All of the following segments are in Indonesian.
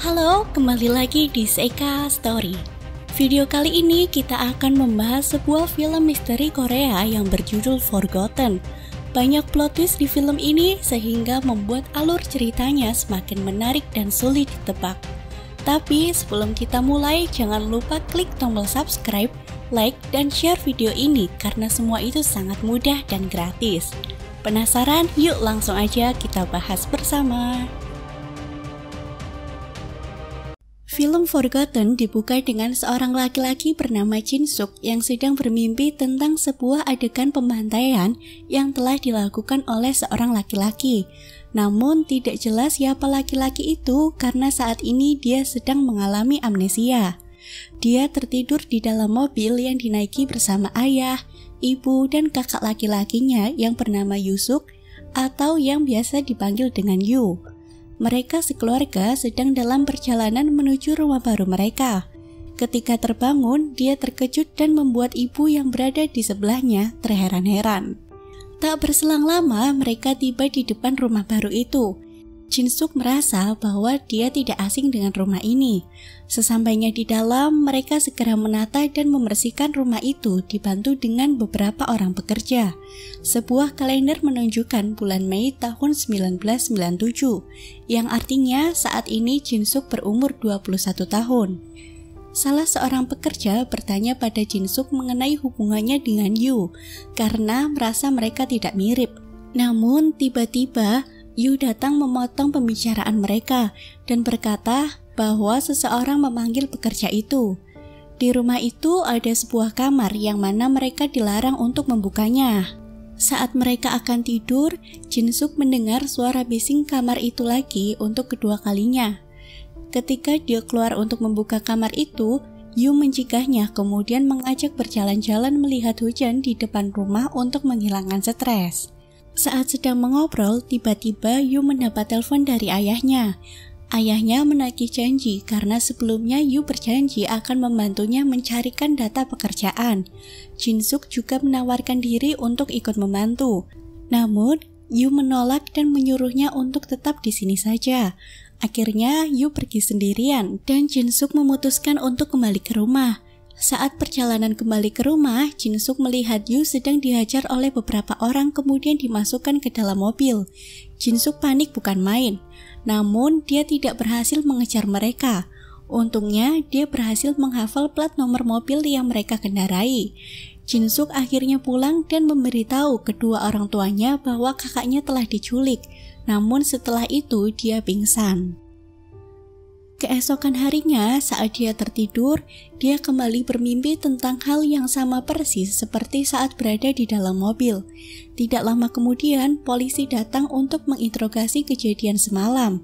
Halo, kembali lagi di Seika Story. Video kali ini kita akan membahas sebuah film misteri Korea yang berjudul Forgotten. Banyak plot twist di film ini sehingga membuat alur ceritanya semakin menarik dan sulit ditebak. Tapi sebelum kita mulai, jangan lupa klik tombol subscribe, like, dan share video ini karena semua itu sangat mudah dan gratis. Penasaran? Yuk langsung aja kita bahas bersama. Film Forgotten dibuka dengan seorang laki-laki bernama Jin Suk yang sedang bermimpi tentang sebuah adegan pembantaian yang telah dilakukan oleh seorang laki-laki. Namun tidak jelas siapa laki-laki itu karena saat ini dia sedang mengalami amnesia. Dia tertidur di dalam mobil yang dinaiki bersama ayah, ibu, dan kakak laki-lakinya yang bernama Yusuk atau yang biasa dipanggil dengan Yu. Mereka sekeluarga sedang dalam perjalanan menuju rumah baru mereka. Ketika terbangun, dia terkejut dan membuat ibu yang berada di sebelahnya terheran-heran. Tak berselang lama, mereka tiba di depan rumah baru itu. Jin Suk merasa bahwa dia tidak asing dengan rumah ini. Sesampainya di dalam, mereka segera menata dan membersihkan rumah itu dibantu dengan beberapa orang pekerja. Sebuah kalender menunjukkan bulan Mei tahun 1997, yang artinya saat ini Jin Suk berumur 21 tahun. Salah seorang pekerja bertanya pada Jin Suk mengenai hubungannya dengan Yu, karena merasa mereka tidak mirip. Namun tiba-tiba Yu datang memotong pembicaraan mereka dan berkata bahwa seseorang memanggil pekerja itu. Di rumah itu ada sebuah kamar yang mana mereka dilarang untuk membukanya. Saat mereka akan tidur, Jin Suk mendengar suara bising kamar itu lagi untuk kedua kalinya. Ketika dia keluar untuk membuka kamar itu, Yu mencegahnya kemudian mengajak berjalan-jalan melihat hujan di depan rumah untuk menghilangkan stres. Saat sedang mengobrol, tiba-tiba Yu mendapat telepon dari ayahnya. Ayahnya menagih janji karena sebelumnya Yu berjanji akan membantunya mencarikan data pekerjaan. Jin Suk juga menawarkan diri untuk ikut membantu. Namun, Yu menolak dan menyuruhnya untuk tetap di sini saja. Akhirnya, Yu pergi sendirian dan Jin Suk memutuskan untuk kembali ke rumah. Saat perjalanan kembali ke rumah, Jin Suk melihat Yu sedang dihajar oleh beberapa orang kemudian dimasukkan ke dalam mobil. Jin Suk panik bukan main, namun dia tidak berhasil mengejar mereka. Untungnya, dia berhasil menghafal plat nomor mobil yang mereka kendarai. Jin Suk akhirnya pulang dan memberitahu kedua orang tuanya bahwa kakaknya telah diculik, namun setelah itu dia pingsan. Keesokan harinya, saat dia tertidur, dia kembali bermimpi tentang hal yang sama persis seperti saat berada di dalam mobil. Tidak lama kemudian, polisi datang untuk menginterogasi kejadian semalam.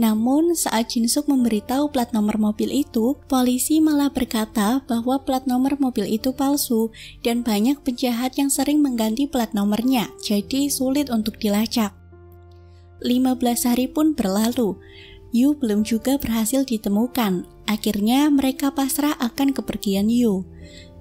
Namun, saat Jin Suk memberitahu plat nomor mobil itu, polisi malah berkata bahwa plat nomor mobil itu palsu dan banyak penjahat yang sering mengganti plat nomornya, jadi sulit untuk dilacak. 15 hari pun berlalu. Yu belum juga berhasil ditemukan. Akhirnya mereka pasrah akan kepergian Yu.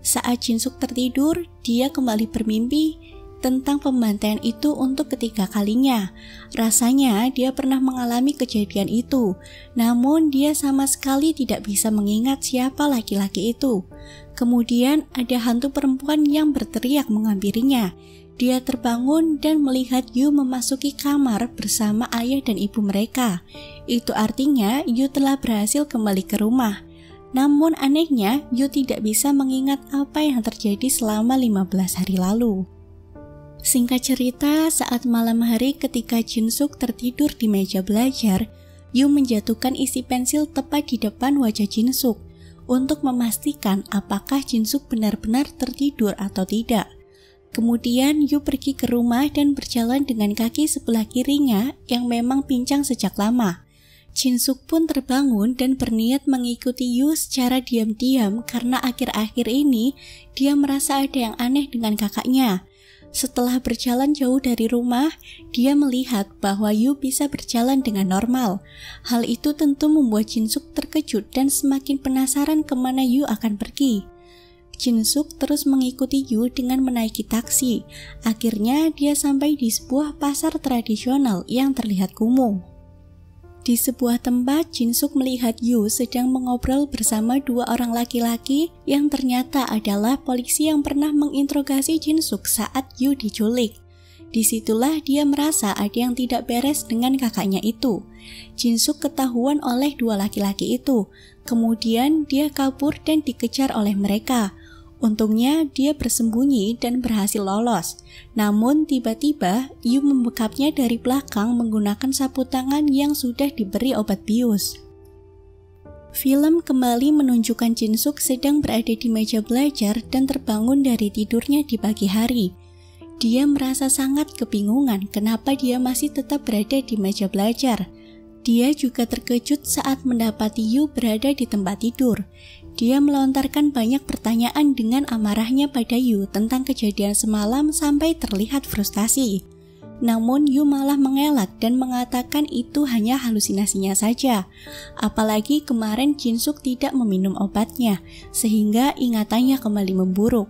Saat Jin Suk tertidur, dia kembali bermimpi tentang pembantaian itu untuk ketiga kalinya. Rasanya dia pernah mengalami kejadian itu, namun dia sama sekali tidak bisa mengingat siapa laki-laki itu. Kemudian ada hantu perempuan yang berteriak menghampirinya. Dia terbangun dan melihat Yu memasuki kamar bersama ayah dan ibu mereka. Itu artinya Yu telah berhasil kembali ke rumah. Namun anehnya, Yu tidak bisa mengingat apa yang terjadi selama 15 hari lalu. Singkat cerita, saat malam hari ketika Jin Suk tertidur di meja belajar, Yu menjatuhkan isi pensil tepat di depan wajah Jin Suk untuk memastikan apakah Jin Suk benar-benar tertidur atau tidak. Kemudian Yu pergi ke rumah dan berjalan dengan kaki sebelah kirinya yang memang pincang sejak lama. Jin Suk pun terbangun dan berniat mengikuti Yu secara diam-diam karena akhir-akhir ini dia merasa ada yang aneh dengan kakaknya. Setelah berjalan jauh dari rumah, dia melihat bahwa Yu bisa berjalan dengan normal. Hal itu tentu membuat Jin Suk terkejut dan semakin penasaran kemana Yu akan pergi. Jin Suk terus mengikuti Yu dengan menaiki taksi. Akhirnya dia sampai di sebuah pasar tradisional yang terlihat kumuh. Di sebuah tempat, Jin Suk melihat Yu sedang mengobrol bersama dua orang laki-laki yang ternyata adalah polisi yang pernah menginterogasi Jin Suk saat Yu diculik. Disitulah dia merasa ada yang tidak beres dengan kakaknya itu. Jin Suk ketahuan oleh dua laki-laki itu. Kemudian dia kabur dan dikejar oleh mereka. Untungnya dia bersembunyi dan berhasil lolos. Namun tiba-tiba Yu membekapnya dari belakang menggunakan sapu tangan yang sudah diberi obat bius. Film kembali menunjukkan Jin Suk sedang berada di meja belajar dan terbangun dari tidurnya di pagi hari. Dia merasa sangat kebingungan kenapa dia masih tetap berada di meja belajar. Dia juga terkejut saat mendapati Yu berada di tempat tidur. Dia melontarkan banyak pertanyaan dengan amarahnya pada Yu tentang kejadian semalam sampai terlihat frustasi. Namun Yu malah mengelak dan mengatakan itu hanya halusinasinya saja. Apalagi kemarin Jin Suk tidak meminum obatnya, sehingga ingatannya kembali memburuk.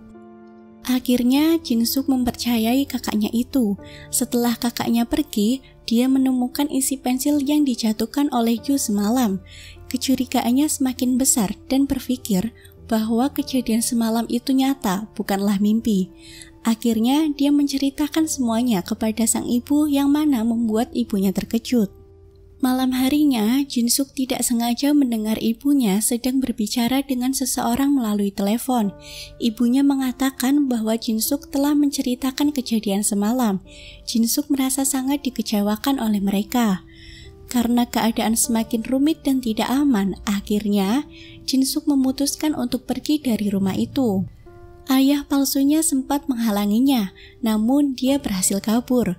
Akhirnya Jin Suk mempercayai kakaknya itu. Setelah kakaknya pergi, dia menemukan isi pensil yang dijatuhkan oleh Yu semalam. Kecurigaannya semakin besar dan berpikir bahwa kejadian semalam itu nyata, bukanlah mimpi. Akhirnya dia menceritakan semuanya kepada sang ibu yang mana membuat ibunya terkejut. Malam harinya, Jin Suk tidak sengaja mendengar ibunya sedang berbicara dengan seseorang melalui telepon. Ibunya mengatakan bahwa Jin Suk telah menceritakan kejadian semalam. Jin Suk merasa sangat dikecewakan oleh mereka. Karena keadaan semakin rumit dan tidak aman, akhirnya Jin Suk memutuskan untuk pergi dari rumah itu. Ayah palsunya sempat menghalanginya, namun dia berhasil kabur.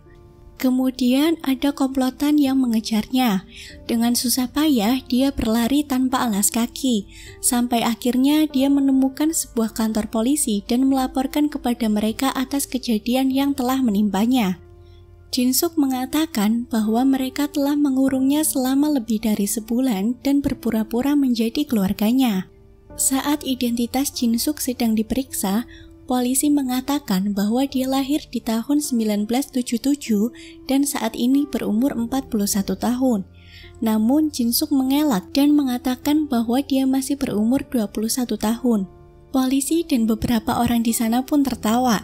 Kemudian ada komplotan yang mengejarnya. Dengan susah payah dia berlari tanpa alas kaki, sampai akhirnya dia menemukan sebuah kantor polisi dan melaporkan kepada mereka atas kejadian yang telah menimpanya. Jin Suk mengatakan bahwa mereka telah mengurungnya selama lebih dari sebulan dan berpura-pura menjadi keluarganya. Saat identitas Jin Suk sedang diperiksa, polisi mengatakan bahwa dia lahir di tahun 1977 dan saat ini berumur 41 tahun. Namun Jin Suk mengelak dan mengatakan bahwa dia masih berumur 21 tahun. Polisi dan beberapa orang di sana pun tertawa.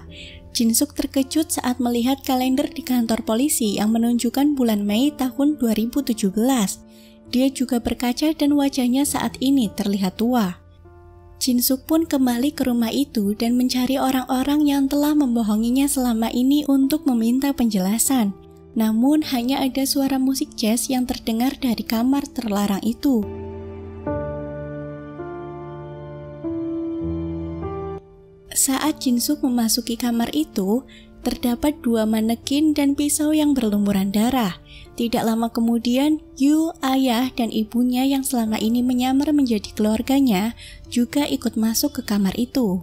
Jin Suk terkejut saat melihat kalender di kantor polisi yang menunjukkan bulan Mei tahun 2017. Dia juga berkaca dan wajahnya saat ini terlihat tua. Jin Suk pun kembali ke rumah itu dan mencari orang-orang yang telah membohonginya selama ini untuk meminta penjelasan. Namun hanya ada suara musik jazz yang terdengar dari kamar terlarang itu. Saat Jin Suk memasuki kamar itu, terdapat dua manekin dan pisau yang berlumuran darah. Tidak lama kemudian, Yu, ayah, dan ibunya yang selama ini menyamar menjadi keluarganya juga ikut masuk ke kamar itu.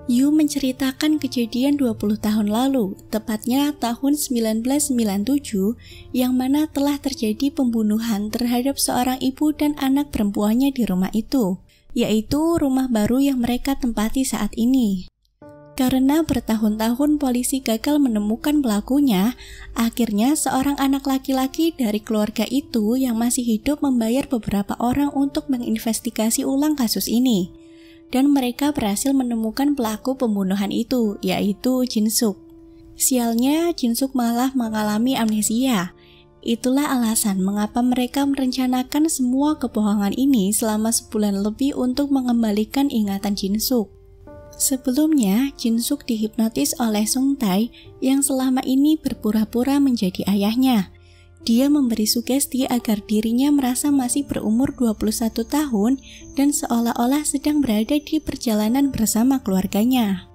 Yu menceritakan kejadian 20 tahun lalu, tepatnya tahun 1997, yang mana telah terjadi pembunuhan terhadap seorang ibu dan anak perempuannya di rumah itu, yaitu rumah baru yang mereka tempati saat ini. Karena bertahun-tahun polisi gagal menemukan pelakunya, akhirnya seorang anak laki-laki dari keluarga itu yang masih hidup membayar beberapa orang untuk menginvestigasi ulang kasus ini. Dan mereka berhasil menemukan pelaku pembunuhan itu, yaitu Jin Suk. Sialnya, Jin Suk malah mengalami amnesia. Itulah alasan mengapa mereka merencanakan semua kebohongan ini selama sebulan lebih untuk mengembalikan ingatan Jin Suk. Sebelumnya, Jin Suk dihipnotis oleh Sung Tae yang selama ini berpura-pura menjadi ayahnya. Dia memberi sugesti agar dirinya merasa masih berumur 21 tahun dan seolah-olah sedang berada di perjalanan bersama keluarganya.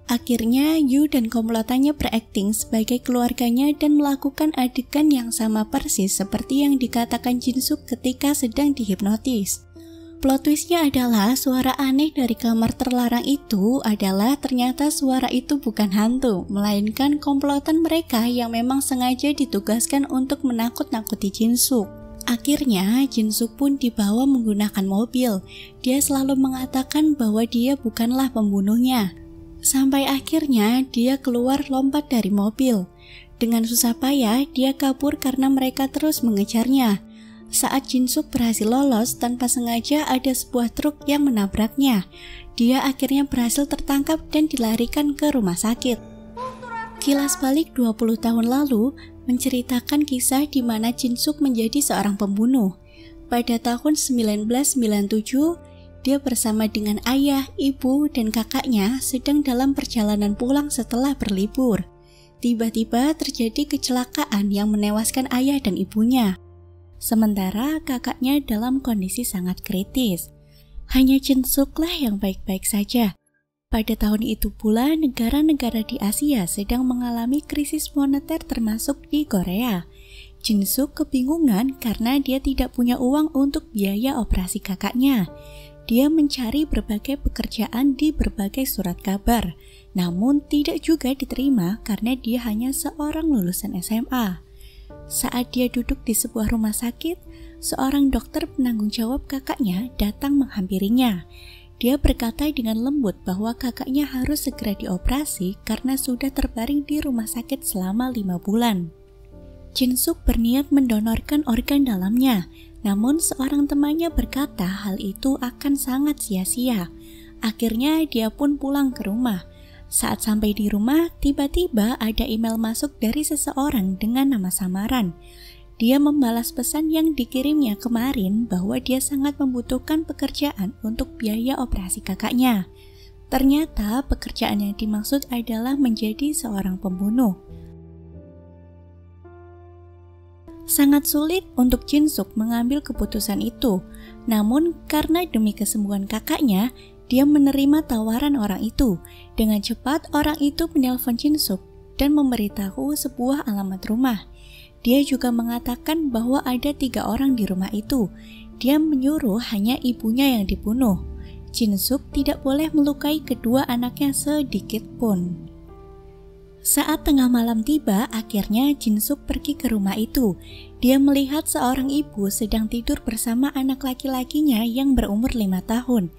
Akhirnya, Yu dan komplotannya berakting sebagai keluarganya dan melakukan adegan yang sama persis seperti yang dikatakan Jin Suk ketika sedang dihipnotis. Plot twistnya adalah suara aneh dari kamar terlarang itu adalah ternyata suara itu bukan hantu, melainkan komplotan mereka yang memang sengaja ditugaskan untuk menakut-nakuti Jin Suk. Akhirnya, Jin Suk pun dibawa menggunakan mobil. Dia selalu mengatakan bahwa dia bukanlah pembunuhnya. Sampai akhirnya, dia keluar lompat dari mobil. Dengan susah payah, dia kabur karena mereka terus mengejarnya. Saat Jin-suk berhasil lolos, tanpa sengaja ada sebuah truk yang menabraknya. Dia akhirnya berhasil tertangkap dan dilarikan ke rumah sakit. Kilas balik 20 tahun lalu menceritakan kisah di mana Jin-suk menjadi seorang pembunuh. Pada tahun 1997, dia bersama dengan ayah, ibu, dan kakaknya sedang dalam perjalanan pulang setelah berlibur. Tiba-tiba terjadi kecelakaan yang menewaskan ayah dan ibunya. Sementara kakaknya dalam kondisi sangat kritis. Hanya Jin-suklah yang baik-baik saja. Pada tahun itu pula, negara-negara di Asia sedang mengalami krisis moneter termasuk di Korea. Jin-suk kebingungan karena dia tidak punya uang untuk biaya operasi kakaknya. Dia mencari berbagai pekerjaan di berbagai surat kabar, namun tidak juga diterima karena dia hanya seorang lulusan SMA. Saat dia duduk di sebuah rumah sakit, seorang dokter penanggung jawab kakaknya datang menghampirinya. Dia berkata dengan lembut bahwa kakaknya harus segera dioperasi karena sudah terbaring di rumah sakit selama 5 bulan. Jin-suk berniat mendonorkan organ dalamnya, namun seorang temannya berkata hal itu akan sangat sia-sia. Akhirnya dia pun pulang ke rumah. Saat sampai di rumah, tiba-tiba ada email masuk dari seseorang dengan nama samaran. Dia membalas pesan yang dikirimnya kemarin bahwa dia sangat membutuhkan pekerjaan untuk biaya operasi kakaknya. Ternyata pekerjaan yang dimaksud adalah menjadi seorang pembunuh. Sangat sulit untuk Jin-suk mengambil keputusan itu. Namun karena demi kesembuhan kakaknya, dia menerima tawaran orang itu. Dengan cepat orang itu menelpon Jin-suk dan memberitahu sebuah alamat rumah. Dia juga mengatakan bahwa ada 3 orang di rumah itu. Dia menyuruh hanya ibunya yang dibunuh. Jin-suk tidak boleh melukai kedua anaknya sedikit pun. Saat tengah malam tiba, akhirnya Jin-suk pergi ke rumah itu. Dia melihat seorang ibu sedang tidur bersama anak laki-lakinya yang berumur 5 tahun.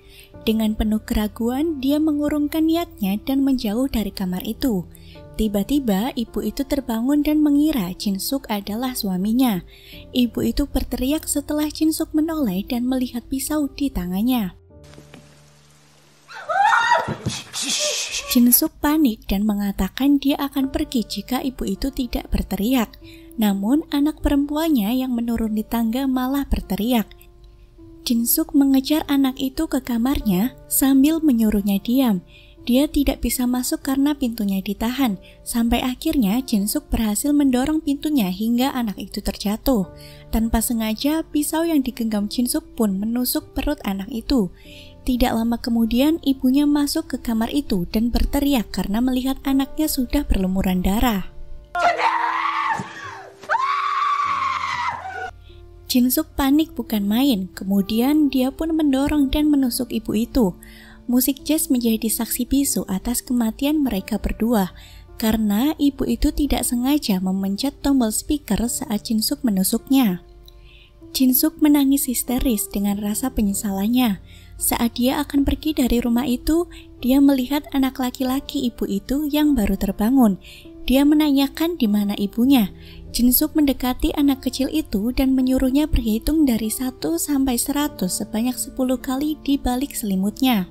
Dengan penuh keraguan, dia mengurungkan niatnya dan menjauh dari kamar itu. Tiba-tiba, ibu itu terbangun dan mengira Jin-suk adalah suaminya. Ibu itu berteriak setelah Jin-suk menoleh dan melihat pisau di tangannya. Jin-suk panik dan mengatakan dia akan pergi jika ibu itu tidak berteriak. Namun anak perempuannya yang menuruni tangga malah berteriak. Jin-suk mengejar anak itu ke kamarnya sambil menyuruhnya diam. Dia tidak bisa masuk karena pintunya ditahan. Sampai akhirnya Jin-suk berhasil mendorong pintunya hingga anak itu terjatuh. Tanpa sengaja, pisau yang digenggam Jin-suk pun menusuk perut anak itu. Tidak lama kemudian, ibunya masuk ke kamar itu dan berteriak karena melihat anaknya sudah berlumuran darah. Jin-suk panik bukan main, kemudian dia pun mendorong dan menusuk ibu itu. Musik jazz menjadi saksi bisu atas kematian mereka berdua, karena ibu itu tidak sengaja memencet tombol speaker saat Jin-suk menusuknya. Jin-suk menangis histeris dengan rasa penyesalannya. Saat dia akan pergi dari rumah itu, dia melihat anak laki-laki ibu itu yang baru terbangun. Dia menanyakan di mana ibunya. Jin-suk mendekati anak kecil itu dan menyuruhnya berhitung dari 1 sampai 100 sebanyak 10 kali di balik selimutnya.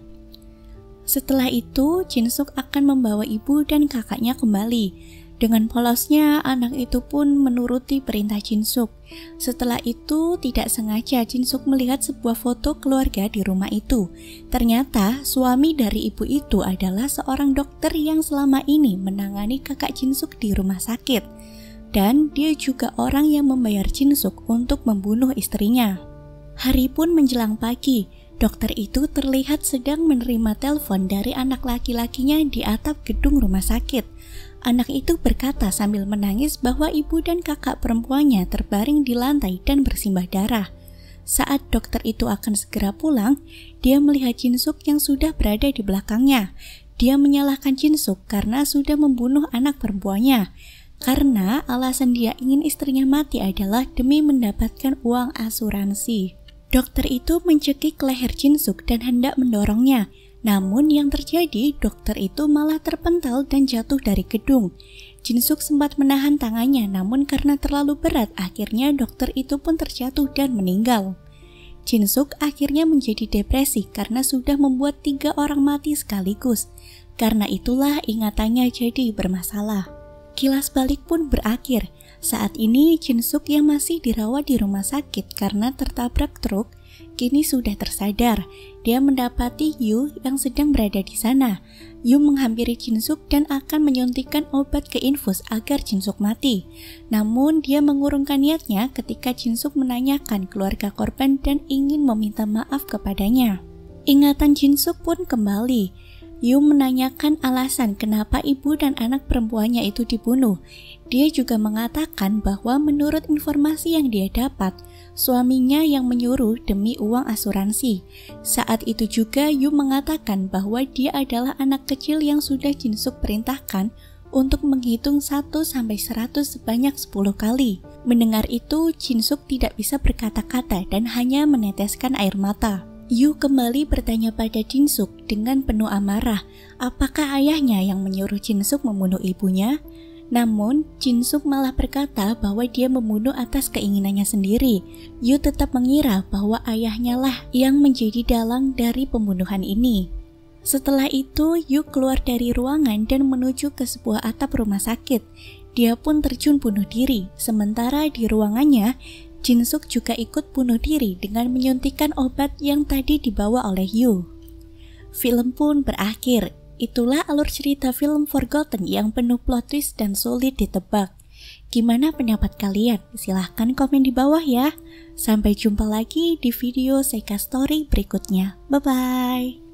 Setelah itu, Jin-suk akan membawa ibu dan kakaknya kembali. Dengan polosnya, anak itu pun menuruti perintah Jin-suk. Setelah itu, tidak sengaja Jin-suk melihat sebuah foto keluarga di rumah itu. Ternyata, suami dari ibu itu adalah seorang dokter yang selama ini menangani kakak Jin-suk di rumah sakit. Dan dia juga orang yang membayar Jin-suk untuk membunuh istrinya. Hari pun menjelang pagi. Dokter itu terlihat sedang menerima telepon dari anak laki-lakinya di atap gedung rumah sakit. Anak itu berkata sambil menangis bahwa ibu dan kakak perempuannya terbaring di lantai dan bersimbah darah. Saat dokter itu akan segera pulang, dia melihat Jin-suk yang sudah berada di belakangnya. Dia menyalahkan Jin-suk karena sudah membunuh anak perempuannya. Karena alasan dia ingin istrinya mati adalah demi mendapatkan uang asuransi. Dokter itu mencekik leher Jin-suk dan hendak mendorongnya. Namun yang terjadi, dokter itu malah terpental dan jatuh dari gedung. Jin-suk sempat menahan tangannya, namun karena terlalu berat, akhirnya dokter itu pun terjatuh dan meninggal. Jin-suk akhirnya menjadi depresi karena sudah membuat 3 orang mati sekaligus. Karena itulah ingatannya jadi bermasalah. Kilas balik pun berakhir. Saat ini Jin-suk yang masih dirawat di rumah sakit karena tertabrak truk, kini sudah tersadar. Dia mendapati Yu yang sedang berada di sana. Yu menghampiri Jin-suk dan akan menyuntikkan obat ke infus agar Jin-suk mati. Namun dia mengurungkan niatnya ketika Jin-suk menanyakan keluarga korban dan ingin meminta maaf kepadanya. Ingatan Jin-suk pun kembali. Yu menanyakan alasan kenapa ibu dan anak perempuannya itu dibunuh. Dia juga mengatakan bahwa menurut informasi yang dia dapat, suaminya yang menyuruh demi uang asuransi. Saat itu juga Yu mengatakan bahwa dia adalah anak kecil yang sudah Jin-suk perintahkan untuk menghitung 1-100 sebanyak 10 kali. Mendengar itu, Jin-suk tidak bisa berkata-kata dan hanya meneteskan air mata. Yu kembali bertanya pada Jin-suk dengan penuh amarah, apakah ayahnya yang menyuruh Jin-suk membunuh ibunya? Namun, Jin-suk malah berkata bahwa dia membunuh atas keinginannya sendiri. Yu tetap mengira bahwa ayahnya lah yang menjadi dalang dari pembunuhan ini. Setelah itu, Yu keluar dari ruangan dan menuju ke sebuah atap rumah sakit. Dia pun terjun bunuh diri, sementara di ruangannya, Jin-suk juga ikut bunuh diri dengan menyuntikkan obat yang tadi dibawa oleh Yu. Film pun berakhir. Itulah alur cerita film Forgotten yang penuh plot twist dan sulit ditebak. Gimana pendapat kalian? Silahkan komen di bawah ya. Sampai jumpa lagi di video Seika Story berikutnya. Bye-bye.